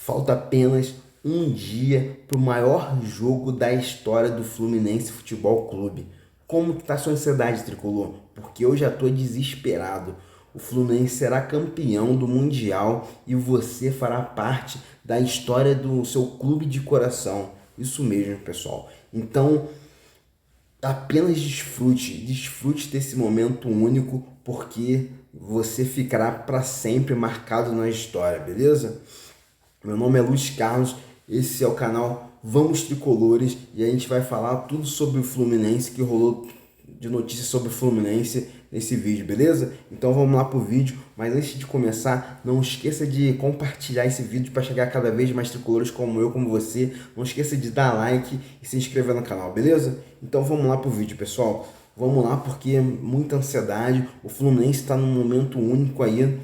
Falta apenas um dia para o maior jogo da história do Fluminense Futebol Clube. Como que tá a sua ansiedade, tricolor? Porque eu já tô desesperado. O Fluminense será campeão do Mundial e você fará parte da história do seu clube de coração. Isso mesmo, pessoal. Então, apenas desfrute desse momento único, porque você ficará para sempre marcado na história, beleza? Meu nome é Luiz Carlos, esse é o canal Vamos Tricolores e a gente vai falar tudo sobre o Fluminense, que rolou de notícias sobre o Fluminense nesse vídeo, beleza? Então vamos lá pro vídeo, mas antes de começar, não esqueça de compartilhar esse vídeo para chegar a cada vez mais tricolores como eu, como você. Não esqueça de dar like e se inscrever no canal, beleza? Então vamos lá pro vídeo, pessoal. Vamos lá porque é muita ansiedade, o Fluminense está num momento único aí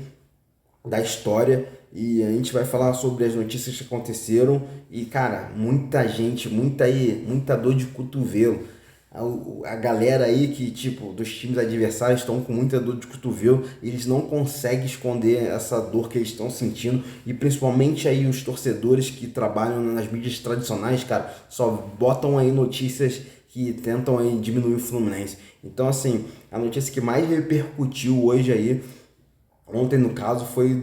da história e a gente vai falar sobre as notícias que aconteceram e, cara, muita gente, muita dor de cotovelo. A galera aí que, tipo, dos times adversários estão com muita dor de cotovelo, eles não conseguem esconder essa dor que eles estão sentindo, e principalmente aí os torcedores que trabalham nas mídias tradicionais, cara, só botam aí notícias que tentam aí diminuir o Fluminense. Então, assim, a notícia que mais repercutiu hoje aí, ontem no caso, foi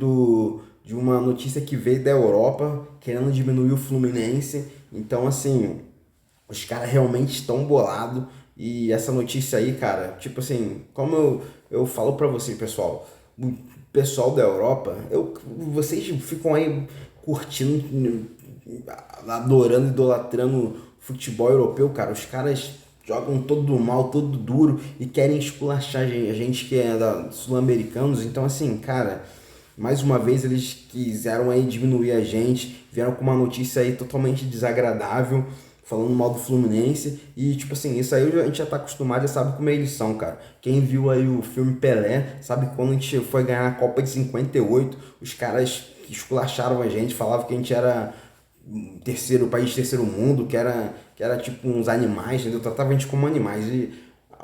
de uma notícia que veio da Europa querendo diminuir o Fluminense. Então, assim, os caras realmente estão bolados. E essa notícia aí, cara, tipo assim, como eu falo pra você, pessoal, o pessoal da Europa, vocês ficam aí curtindo, adorando, idolatrando futebol europeu, cara. Os caras jogam todo mal, todo duro e querem esculachar a gente que é sul-americanos. Então, assim, cara, mais uma vez eles quiseram aí diminuir a gente, vieram com uma notícia aí totalmente desagradável, falando mal do Fluminense. E tipo assim, isso aí a gente já tá acostumado, já sabe como é eles são, cara. Quem viu aí o filme Pelé, sabe que quando a gente foi ganhar a Copa de 58, os caras esculacharam a gente, falavam que a gente era terceiro país, terceiro mundo, que era tipo uns animais, entendeu? Tratava a gente como animais. E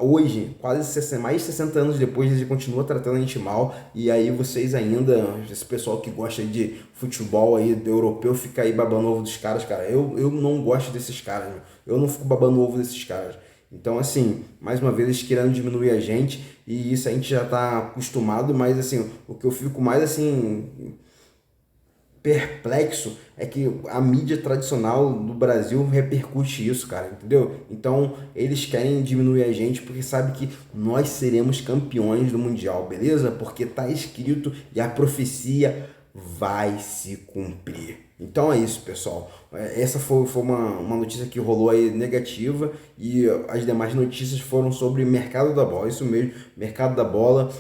hoje, quase 60, mais de 60 anos depois, eles continuam tratando a gente mal. E aí vocês ainda, esse pessoal que gosta de futebol aí, do europeu, fica aí babando ovo dos caras, cara. Eu não gosto desses caras, meu. Eu não fico babando ovo desses caras. Então, assim, mais uma vez eles querendo diminuir a gente, e isso a gente já tá acostumado, mas assim, o que eu fico mais assim perplexo é que a mídia tradicional do Brasil repercute isso, cara, entendeu? Então eles querem diminuir a gente porque sabe que nós seremos campeões do Mundial, beleza? Porque tá escrito e a profecia vai se cumprir. Então é isso, pessoal. Essa foi uma notícia que rolou aí negativa, e as demais notícias foram sobre mercado da bola. Isso mesmo, mercado da bola.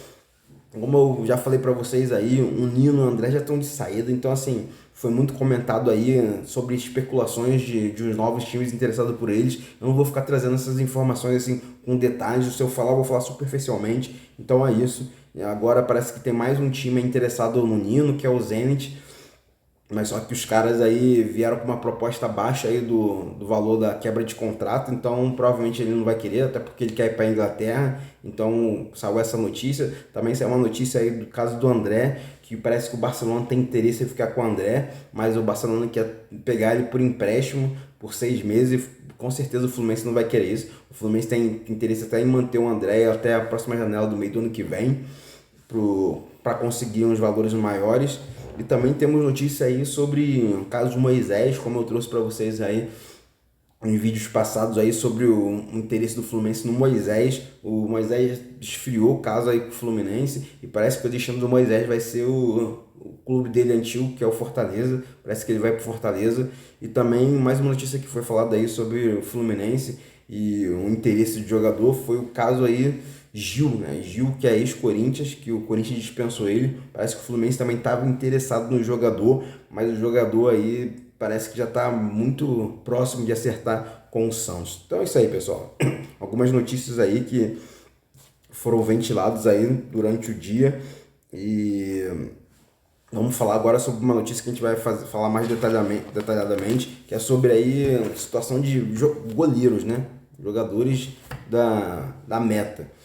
Como eu já falei pra vocês aí, o Nino e o André já estão de saída, então assim, foi muito comentado aí sobre especulações de uns novos times interessados por eles. Eu não vou ficar trazendo essas informações assim com detalhes, se eu falar, eu vou falar superficialmente. Então é isso. E agora parece que tem mais um time interessado no Nino, que é o Zenit. Mas só que os caras aí vieram com uma proposta baixa aí do valor da quebra de contrato, então provavelmente ele não vai querer, até porque ele quer ir para a Inglaterra. Então saiu essa notícia. Também saiu uma notícia aí do caso do André, que parece que o Barcelona tem interesse em ficar com o André, mas o Barcelona quer pegar ele por empréstimo por 6 meses. E com certeza o Fluminense não vai querer isso. O Fluminense tem interesse até em manter o André até a próxima janela do meio do ano que vem, para conseguir uns valores maiores. E também temos notícia aí sobre o caso de Moisés, como eu trouxe para vocês aí em vídeos passados aí sobre o interesse do Fluminense no Moisés. O Moisés esfriou o caso aí com o Fluminense, e parece que o destino do Moisés vai ser o clube dele antigo, que é o Fortaleza. Parece que ele vai pro Fortaleza. E também mais uma notícia que foi falada aí sobre o Fluminense e o interesse do jogador foi o caso aí Gil, né? Gil, que é ex-Corinthians, que o Corinthians dispensou ele. Parece que o Fluminense também estava interessado no jogador, mas o jogador aí parece que já está muito próximo de acertar com o Santos. Então é isso aí, pessoal. Algumas notícias aí que foram ventiladas aí durante o dia, e vamos falar agora sobre uma notícia que a gente vai falar mais detalhadamente, que é sobre aí a situação de goleiros, né? Jogadores da meta.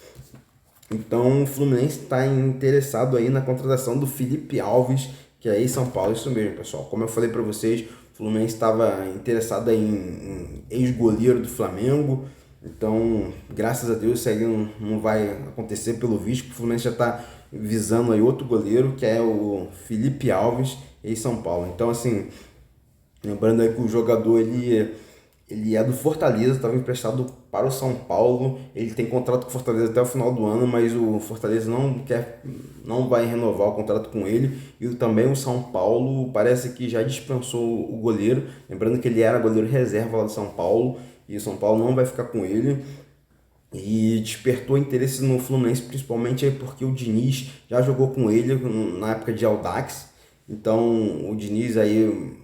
Então o Fluminense está interessado aí na contratação do Felipe Alves, que é ex-São Paulo, isso mesmo, pessoal. Como eu falei para vocês, o Fluminense estava interessado em ex-goleiro do Flamengo, então, graças a Deus, isso aí não vai acontecer pelo visto, porque o Fluminense já está visando aí outro goleiro, que é o Felipe Alves, ex-São Paulo. Então, assim, lembrando aí que o jogador ele é do Fortaleza, estava emprestado para o São Paulo. Ele tem contrato com o Fortaleza até o final do ano, mas o Fortaleza não vai renovar o contrato com ele. E também o São Paulo parece que já dispensou o goleiro. Lembrando que ele era goleiro reserva lá do São Paulo e o São Paulo não vai ficar com ele. E despertou interesse no Fluminense, principalmente aí porque o Diniz já jogou com ele na época de Audax. Então o Diniz aí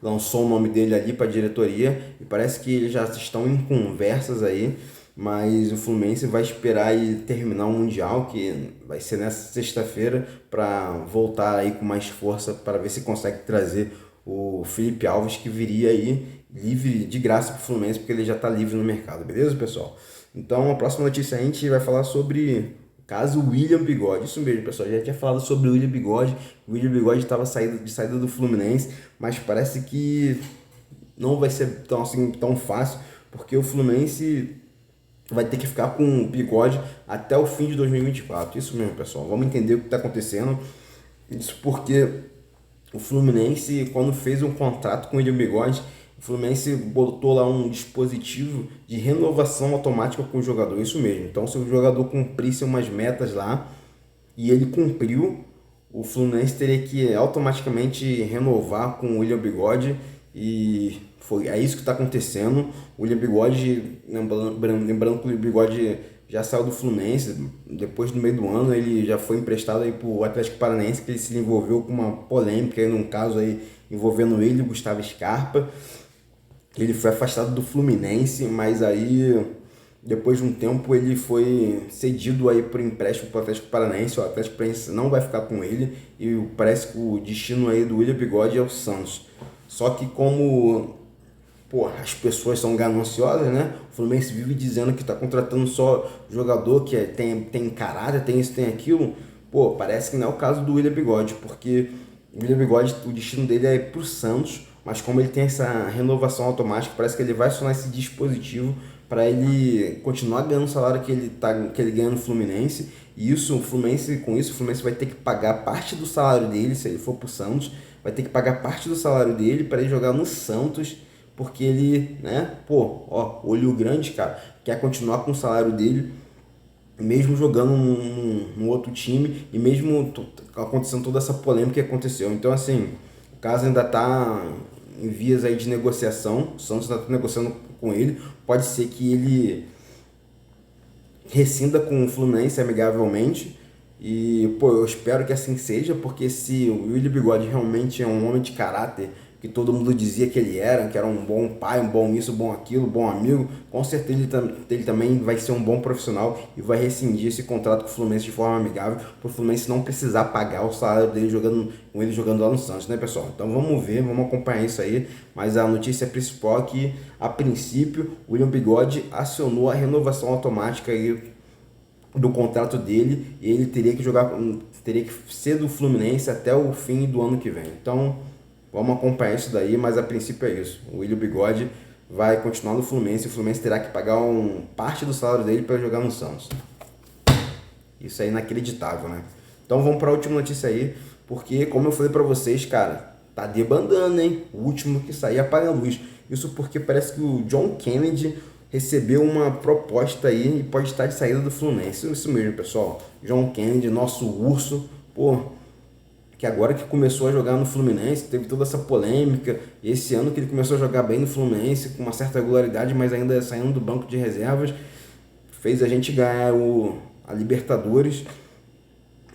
lançou o nome dele ali para a diretoria e parece que eles já estão em conversas aí, mas o Fluminense vai esperar aí terminar o Mundial, que vai ser nessa sexta-feira, para voltar aí com mais força para ver se consegue trazer o Felipe Alves, que viria aí livre de graça para o Fluminense, porque ele já está livre no mercado, beleza, pessoal? Então a próxima notícia a gente vai falar sobre caso William Bigode. Isso mesmo, pessoal. Já tinha falado sobre o William Bigode. O William Bigode estava de saída do Fluminense, mas parece que não vai ser tão assim tão fácil, porque o Fluminense vai ter que ficar com o Bigode até o fim de 2024. Isso mesmo, pessoal. Vamos entender o que está acontecendo. Isso porque o Fluminense, quando fez um contrato com o William Bigode, o Fluminense botou lá um dispositivo de renovação automática com o jogador, isso mesmo. Então, se o jogador cumprisse umas metas lá e ele cumpriu, o Fluminense teria que automaticamente renovar com o William Bigode e é isso que está acontecendo. O William Bigode, lembrando que o William Bigode já saiu do Fluminense, depois do meio do ano ele já foi emprestado aí para o Atlético Paranaense, que ele se envolveu com uma polêmica aí, num caso aí envolvendo ele e o Gustavo Scarpa. Ele foi afastado do Fluminense, mas aí depois de um tempo ele foi cedido aí por empréstimo para o Atlético Paranaense. O Atlético Paranaense não vai ficar com ele e parece que o destino aí do William Bigode é o Santos. Só que como as pessoas são gananciosas, né? O Fluminense vive dizendo que está contratando só jogador que tem caráter, tem isso, tem aquilo. Parece que não é o caso do William Bigode, porque o William Bigode, o destino dele é pro Santos, mas como ele tem essa renovação automática, parece que ele vai acionar esse dispositivo para ele continuar ganhando o salário que ele ganha no Fluminense. E isso, com isso, o Fluminense vai ter que pagar parte do salário dele, se ele for pro Santos, vai ter que pagar parte do salário dele para ele jogar no Santos, porque ele, né, olho grande, cara, quer continuar com o salário dele, mesmo jogando num outro time e mesmo acontecendo toda essa polêmica que aconteceu. Então, assim, o caso ainda está em vias aí de negociação, o Santos ainda está negociando com ele, pode ser que ele rescinda com o Fluminense amigavelmente e, eu espero que assim seja, porque se o William Bigode realmente é um homem de caráter, que todo mundo dizia que ele era, que era um bom pai, um bom isso, um bom aquilo, um bom amigo, com certeza ele também vai ser um bom profissional e vai rescindir esse contrato com o Fluminense de forma amigável, para o Fluminense não precisar pagar o salário dele com ele jogando lá no Santos, né, pessoal? Então vamos ver, vamos acompanhar isso aí, mas a notícia principal é que, a princípio, o William Bigode acionou a renovação automática aí do contrato dele e ele teria que ser do Fluminense até o fim do ano que vem. Então, vamos acompanhar isso daí, mas a princípio é isso. O William Bigode vai continuar no Fluminense e o Fluminense terá que pagar parte do salário dele para jogar no Santos. Isso é inacreditável, né? Então vamos para a última notícia aí, porque como eu falei para vocês, cara, tá debandando, hein? O último que sair apaga a luz. Isso porque parece que o John Kennedy recebeu uma proposta aí e pode estar de saída do Fluminense. Isso mesmo, pessoal. John Kennedy, nosso urso, que agora que começou a jogar no Fluminense, teve toda essa polêmica. Esse ano que ele começou a jogar bem no Fluminense, com uma certa regularidade, mas ainda saindo do banco de reservas, fez a gente ganhar a Libertadores.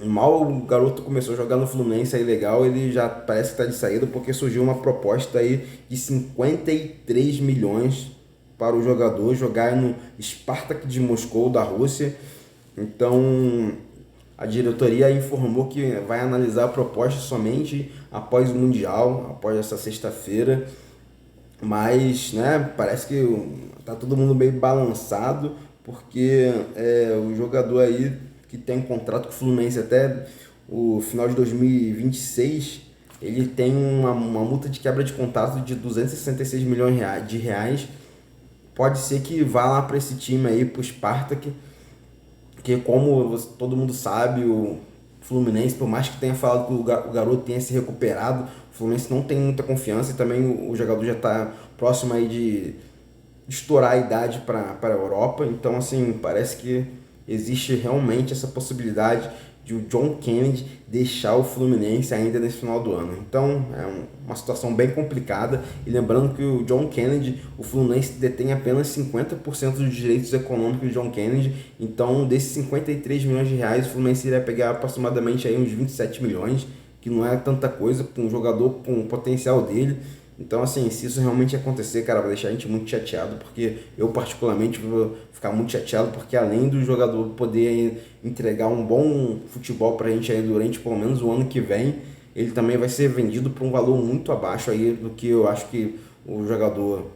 Mal o garoto começou a jogar no Fluminense aí legal, ele já parece que está de saída, porque surgiu uma proposta aí de 53 milhões para o jogador jogar no Spartak de Moscou, da Rússia. Então, a diretoria informou que vai analisar a proposta somente após o Mundial, após essa sexta-feira. Mas, né, parece que tá todo mundo meio balançado, porque o jogador aí que tem um contrato com o Fluminense até o final de 2026, ele tem uma multa de quebra de contrato de 266 milhões de reais. Pode ser que vá lá para esse time aí, pro Spartak, que como todo mundo sabe, o Fluminense, por mais que tenha falado que o garoto tenha se recuperado, o Fluminense não tem muita confiança e também o jogador já está próximo aí de estourar a idade para a Europa. Então, assim, parece que existe realmente essa possibilidade de o John Kennedy deixar o Fluminense ainda nesse final do ano. Então, é uma situação bem complicada. E lembrando que o John Kennedy, o Fluminense detém apenas 50% dos direitos econômicos do John Kennedy. Então, desses 53 milhões de reais, o Fluminense iria pegar aproximadamente aí uns 27 milhões, que não é tanta coisa para um jogador com o potencial dele. Então, assim, se isso realmente acontecer, cara, vai deixar a gente muito chateado, porque eu particularmente vou ficar muito chateado, porque além do jogador poder entregar um bom futebol pra gente aí durante pelo menos o ano que vem, ele também vai ser vendido por um valor muito abaixo aí do que eu acho que o jogador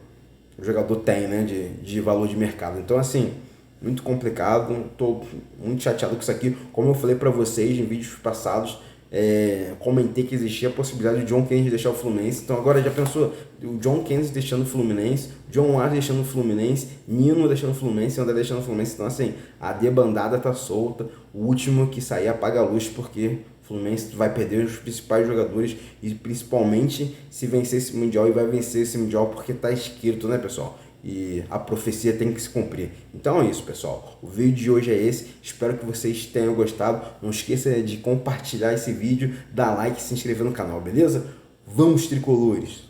tem, né, de valor de mercado. Então, assim, muito complicado, tô muito chateado com isso aqui. Como eu falei pra vocês em vídeos passados, comentei que existia a possibilidade de John Kennedy deixar o Fluminense. Então agora já pensou, o John Kennedy deixando o Fluminense, John Ward deixando o Fluminense, Nino deixando o Fluminense, André deixando o Fluminense. Então assim, a debandada tá solta, o último que sair apaga a luz, porque o Fluminense vai perder os principais jogadores e principalmente se vencer esse Mundial, e vai vencer esse Mundial porque tá escrito, né, pessoal? E a profecia tem que se cumprir. Então é isso, pessoal. O vídeo de hoje é esse. Espero que vocês tenham gostado. Não esqueça de compartilhar esse vídeo, dar like e se inscrever no canal, beleza? Vamos, tricolores!